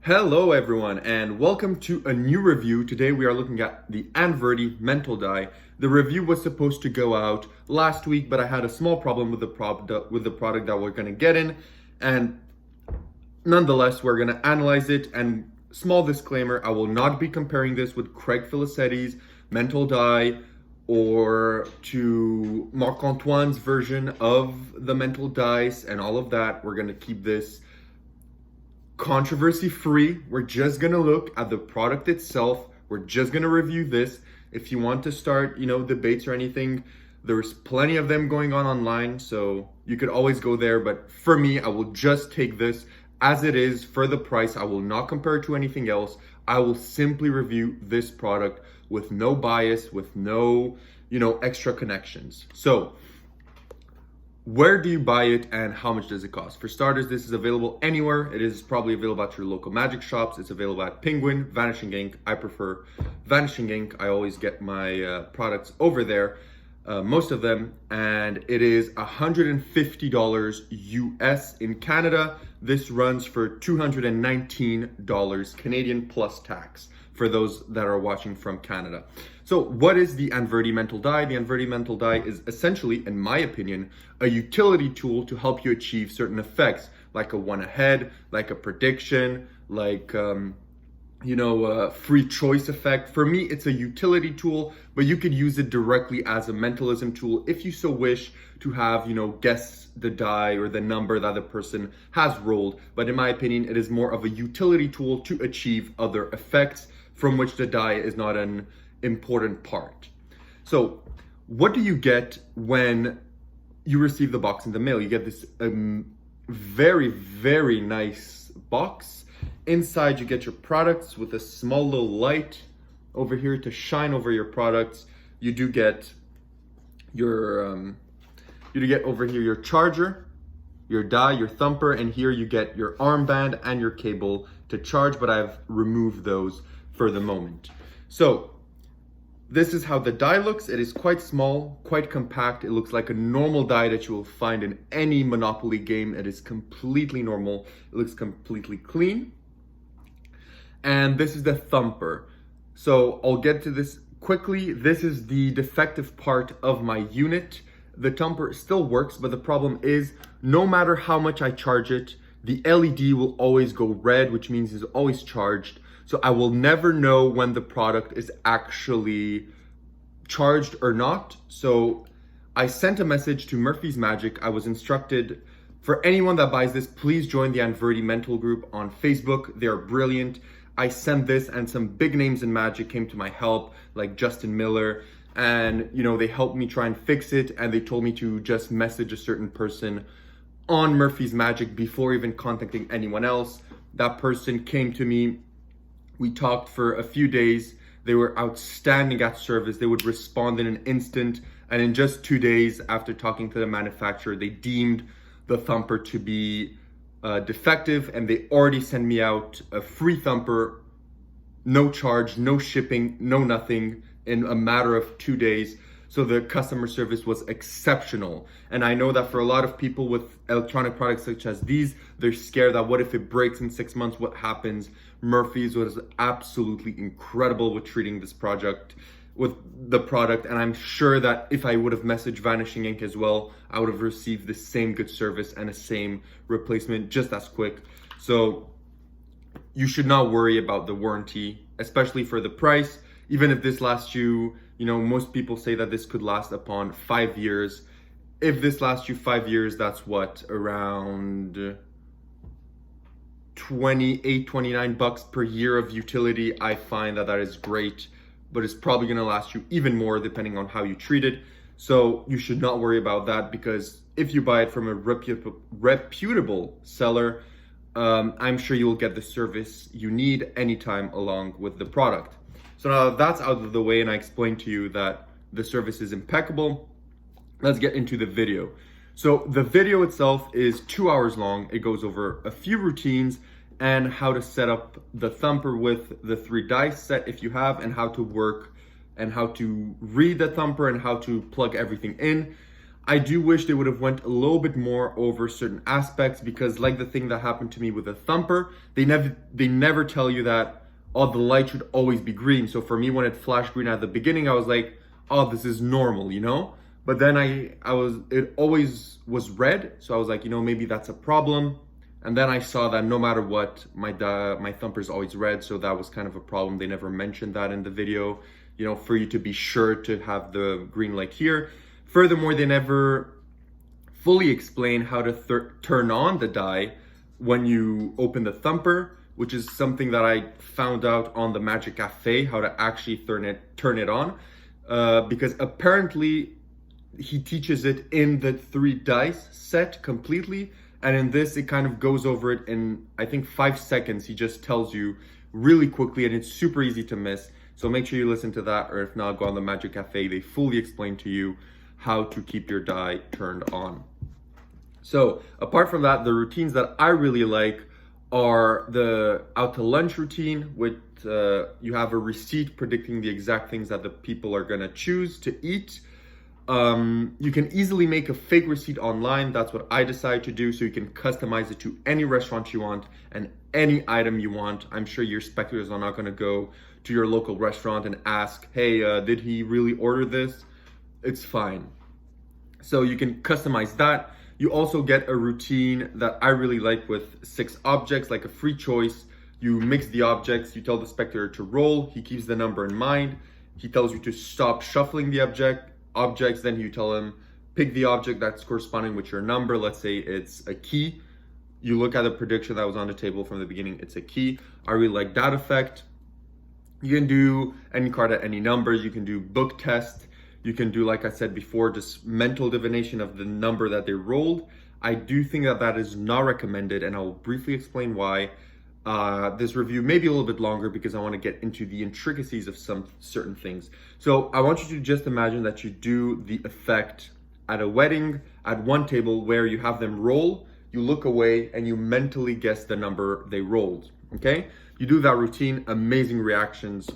Hello everyone and welcome to a new review. Today we are looking at the Anverdi mental die. The review was supposed to go out last week, but I had a small problem with the product that we're going to get in, and nonetheless we're going to analyze it. And small disclaimer, I will not be comparing this with Craig Felicetti's mental die or to Marc-Antoine's version of the mental dice and all of that. We're going to keep this controversy free. We're just gonna look at the product itself. We're just gonna review this. If you want to start, debates or anything, there's plenty of them going on online, so you could always go there. But for me, I will just take this as it is for the price. I will not compare it to anything else. I will simply review this product with no bias, with no, extra connections. So where do you buy it and how much does it cost? For starters, this is available anywhere. It is probably available at your local magic shops. It's available at Penguin, Vanishing Ink. I prefer Vanishing Ink. I always get my products over there, most of them. And it is $150 US. In Canada, this runs for $219 Canadian plus tax for those that are watching from Canada. So what is the Anverdi mental die? The Anverdi mental die is essentially, in my opinion, a utility tool to help you achieve certain effects, like a one ahead, like a prediction, like a free choice effect. For me, it's a utility tool, but you could use it directly as a mentalism tool if you so wish to have, guess the die or the number that the person has rolled. But in my opinion, it is more of a utility tool to achieve other effects from which the die is not an important part. So what do you get when you receive the box in the mail? You get this very, very nice box. Inside you get your products with a small little light over here to shine over your products. You do get your over here your charger, your die, your thumper, and here you get your armband and your cable to charge, but I've removed those for the moment. So this is how the die looks. It is quite small, quite compact. It looks like a normal die that you will find in any Monopoly game. It is completely normal. It looks completely clean. And this is the thumper. So I'll get to this quickly. This is the defective part of my unit. The thumper still works, but the problem is no matter how much I charge it, the LED will always go red, which means it's always charged. So I will never know when the product is actually charged or not. So I sent a message to Murphy's Magic. I was instructed, for anyone that buys this, please join the Anverdi Mental group on Facebook. They're brilliant. I sent this and some big names in Magic came to my help, like Justin Miller. And, they helped me try and fix it. And they told me to just message a certain person on Murphy's Magic before even contacting anyone else. That person came to me. We talked for a few days. They were outstanding at service. They would respond in an instant. And in just 2 days after talking to the manufacturer, they deemed the thumper to be defective, and they already sent me out a free thumper, no charge, no shipping, no nothing, in a matter of 2 days. So the customer service was exceptional. And I know that for a lot of people with electronic products such as these, they're scared that what if it breaks in 6 months, what happens? Murphy's was absolutely incredible with treating this project with the product. And I'm sure that if I would have messaged Vanishing Ink as well, I would have received the same good service and the same replacement just as quick. So you should not worry about the warranty, especially for the price. Even if this lasts you, most people say that this could last upon 5 years. If this lasts you 5 years, that's what, around 28, 29 bucks per year of utility. I find that is great, but it's probably gonna last you even more depending on how you treat it. So you should not worry about that, because if you buy it from a reputable seller, I'm sure you will get the service you need anytime along with the product. So now that's out of the way and I explained to you that the service is impeccable, let's get into the video. So the video itself is 2 hours long. It goes over a few routines and how to set up the thumper with the 3 dice set if you have, and how to work and how to read the thumper and how to plug everything in. I do wish they would have went a little bit more over certain aspects, because like the thing that happened to me with the thumper, they never tell you that, oh, the light should always be green. So for me, when it flashed green at the beginning, I was like, oh, this is normal, you know? But then it always was red. So I was like, maybe that's a problem. And then I saw that no matter what, my thumper is always red. So that was kind of a problem. They never mentioned that in the video, for you to be sure to have the green light here. Furthermore, they never fully explain how to turn on the die when you open the thumper, which is something that I found out on the Magic Cafe, how to actually turn it on. Because apparently he teaches it in the 3 dice set completely. And in this, it kind of goes over it in, I think, 5 seconds. He just tells you really quickly, and it's super easy to miss. So make sure you listen to that, or if not, go on the Magic Cafe. They fully explain to you how to keep your die turned on. So apart from that, the routines that I really like are the out to lunch routine, with you have a receipt predicting the exact things that the people are gonna choose to eat. You can easily make a fake receipt online. That's what I decided to do, so you can customize it to any restaurant you want and any item you want. I'm sure your spectators are not gonna go to your local restaurant and ask, hey, did he really order this? It's fine. So you can customize that. You also get a routine that I really like with 6 objects, like a free choice. You mix the objects, you tell the spectator to roll, he keeps the number in mind, he tells you to stop shuffling the objects, then you tell him, pick the object that's corresponding with your number. Let's say it's a key. You look at the prediction that was on the table from the beginning, it's a key. I really like that effect. You can do any card at any numbers, you can do book test. You can do, like I said before, just mental divination of the number that they rolled. I do think that that is not recommended, and I'll briefly explain why. This review may be a little bit longer because I want to get into the intricacies of some certain things. So I want you to just imagine that you do the effect at a wedding at one table where you have them roll, you look away, and you mentally guess the number they rolled, okay? You do that routine, amazing reactions,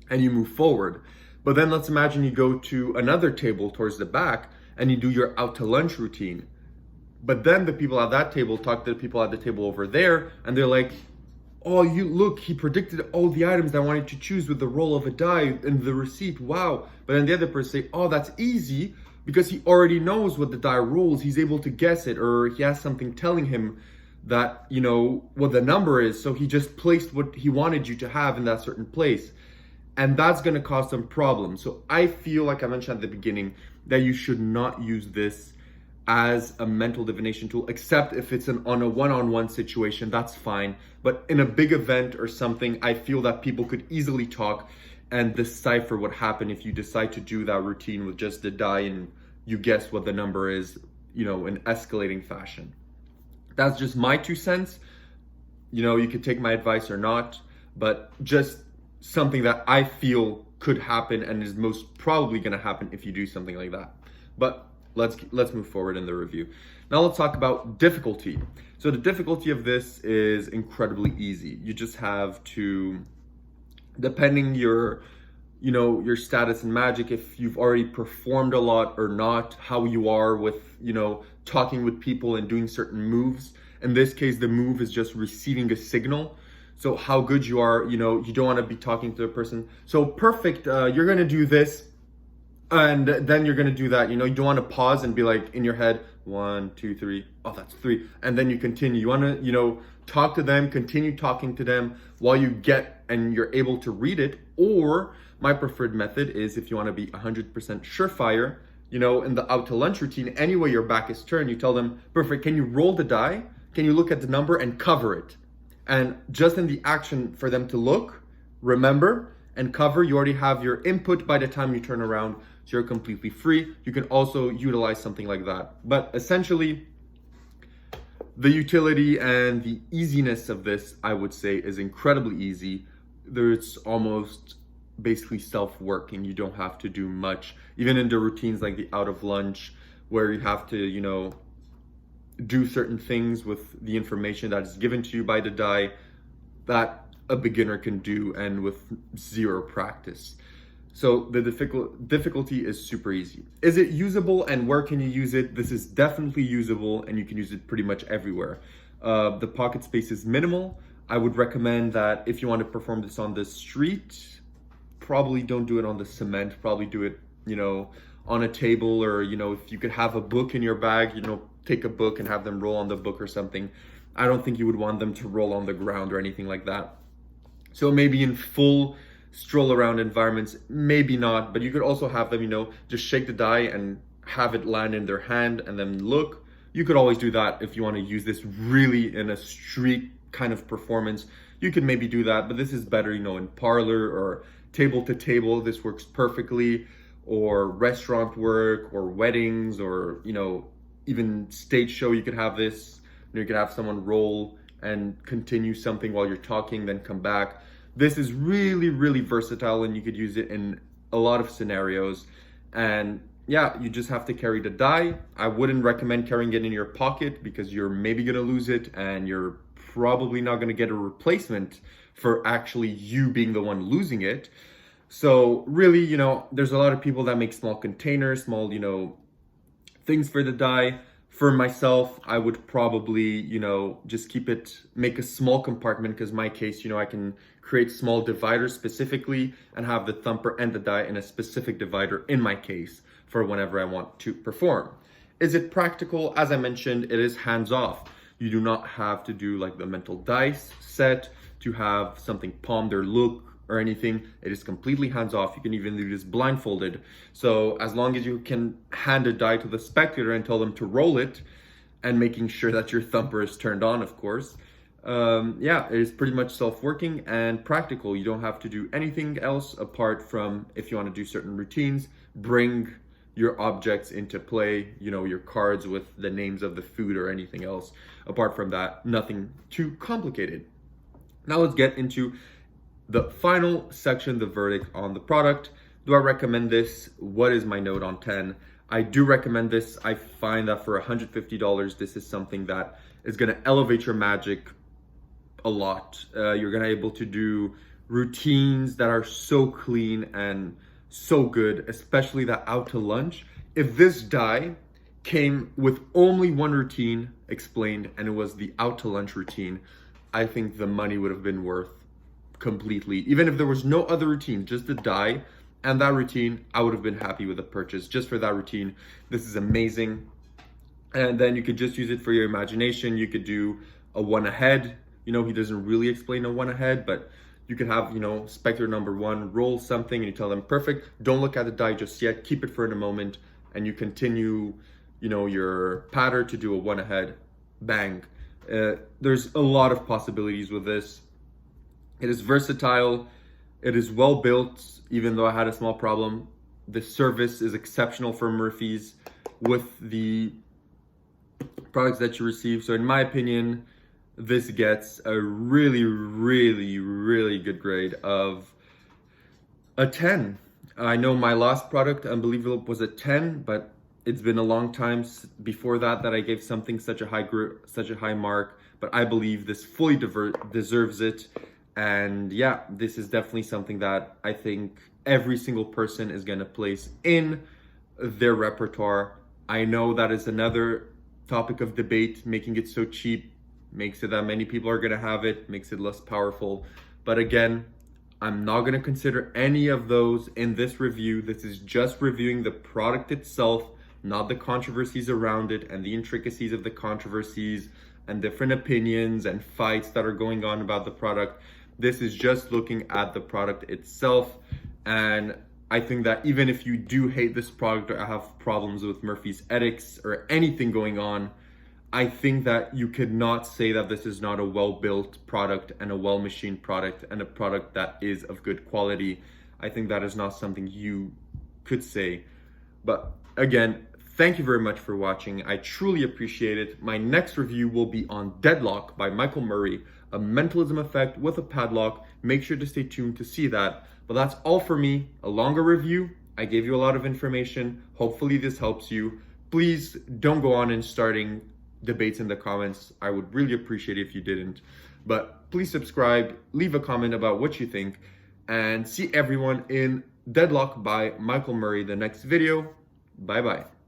and you move forward. But then let's imagine you go to another table towards the back and you do your out to lunch routine. But then the people at that table talk to the people at the table over there, and they're like, oh, you look, he predicted all the items that I wanted to choose with the roll of a die and the receipt, wow. But then the other person say, oh, that's easy because he already knows what the die rolls. He's able to guess it, or he has something telling him that, what the number is. So he just placed what he wanted you to have in that certain place. And that's going to cause some problems. So I feel, like I mentioned at the beginning, that you should not use this as a mental divination tool, except if it's on a one-on-one situation, that's fine. But in a big event or something, I feel that people could easily talk and decipher what happened if you decide to do that routine with just the die and you guess what the number is, in escalating fashion. That's just my 2 cents. You could take my advice or not, but just something that I feel could happen and is most probably going to happen if you do something like that. But let's move forward in the review. Now let's talk about difficulty. So the difficulty of this is incredibly easy. You just have to, depending your status in Magic, if you've already performed a lot or not, how you are with, talking with people and doing certain moves. In this case, the move is just receiving a signal. So how good you are, you don't want to be talking to a person. So perfect, you're going to do this, and then you're going to do that. You don't want to pause and be like in your head, 1, 2, 3, oh, that's 3. And then you continue. You want to, talk to them, continue talking to them while you get and you're able to read it. Or my preferred method is, if you want to be 100% surefire, in the out to lunch routine, anyway your back is turned, you tell them, perfect, can you roll the die? Can you look at the number and cover it? And just in the action for them to look, remember, and cover, you already have your input by the time you turn around, so you're completely free. You can also utilize something like that. But essentially, the utility and the easiness of this, I would say, is incredibly easy. It's almost basically self-working. You don't have to do much. Even in the routines like the out of lunch, where you have to, do certain things with the information that is given to you by the die, that a beginner can do, and with 0 practice. So the difficulty is super easy. Is it usable and where can you use it? This is definitely usable and you can use it pretty much everywhere. The pocket space is minimal. I would recommend that if you want to perform this on the street, probably don't do it on the cement. Probably do it, on a table, or, if you could have a book in your bag, take a book and have them roll on the book or something. I don't think you would want them to roll on the ground or anything like that. So maybe in full stroll around environments, maybe not, but you could also have them, just shake the die and have it land in their hand and then look. You could always do that if you want to use this really in a street kind of performance. You could maybe do that, but this is better, in parlor or table to table. This works perfectly, or restaurant work or weddings, or, even stage show. You could have this, you could have someone roll and continue something while you're talking, then come back. This is really, really versatile and you could use it in a lot of scenarios. And yeah, you just have to carry the die. I wouldn't recommend carrying it in your pocket because you're maybe gonna lose it and you're probably not gonna get a replacement for actually you being the one losing it. So really, there's a lot of people that make small containers, small, things for the die. For myself, I would probably, just make a small compartment, because my case, I can create small dividers specifically and have the thumper and the die in a specific divider in my case for whenever I want to perform. Is it practical? As I mentioned, it is hands-off. You do not have to do like the mental dice set to have something palmed or look or anything. It is completely hands-off. You can even do this blindfolded. So as long as you can hand a die to the spectator and tell them to roll it, and making sure that your thumper is turned on, of course, it is pretty much self-working and practical. You don't have to do anything else apart from, if you want to do certain routines, bring your objects into play, your cards with the names of the food or anything else. Apart from that, nothing too complicated. Now let's get into the final section, the verdict on the product. Do I recommend this? What is my note on 10? I do recommend this. I find that for $150, this is something that is gonna elevate your magic a lot. You're gonna be able to do routines that are so clean and so good, especially that out to lunch. If this die came with only one routine explained, and it was the out to lunch routine, I think the money would have been worth completely. Even if there was no other routine, just the die and that routine, I would have been happy with the purchase just for that routine. This is amazing. And then you could just use it for your imagination. You could do a one ahead. He doesn't really explain a one ahead, but you could have, spectator number one roll something and you tell them, perfect, don't look at the die just yet, keep it for in a moment, and you continue, your pattern to do a one ahead, bang. There's a lot of possibilities with this. It is versatile. It is well built, even though I had a small problem. The service is exceptional for Murphy's with the products that you receive. So in my opinion, this gets a really, really, really good grade of a 10. I know my last product, Unbelievable, was a 10, but it's been a long time before that I gave something such a high mark. But I believe this fully deserves it. And yeah, this is definitely something that I think every single person is going to place in their repertoire. I know that is another topic of debate. Making it so cheap makes it that many people are going to have it, makes it less powerful. But again, I'm not going to consider any of those in this review. This is just reviewing the product itself, not the controversies around it and the intricacies of the controversies and different opinions and fights that are going on about the product. This is just looking at the product itself. And I think that even if you do hate this product or have problems with Murphy's ethics or anything going on, I think that you could not say that this is not a well-built product and a well-machined product and a product that is of good quality. I think that is not something you could say. But again, thank you very much for watching. I truly appreciate it. My next review will be on Deadlock by Michael Murray, a mentalism effect with a padlock. Make sure to stay tuned to see that. But that's all for me. A longer review. I gave you a lot of information. Hopefully this helps you. Please don't go on and starting debates in the comments. I would really appreciate it if you didn't. But please subscribe, leave a comment about what you think, and see everyone in Deadlock by Michael Murray the next video. Bye bye.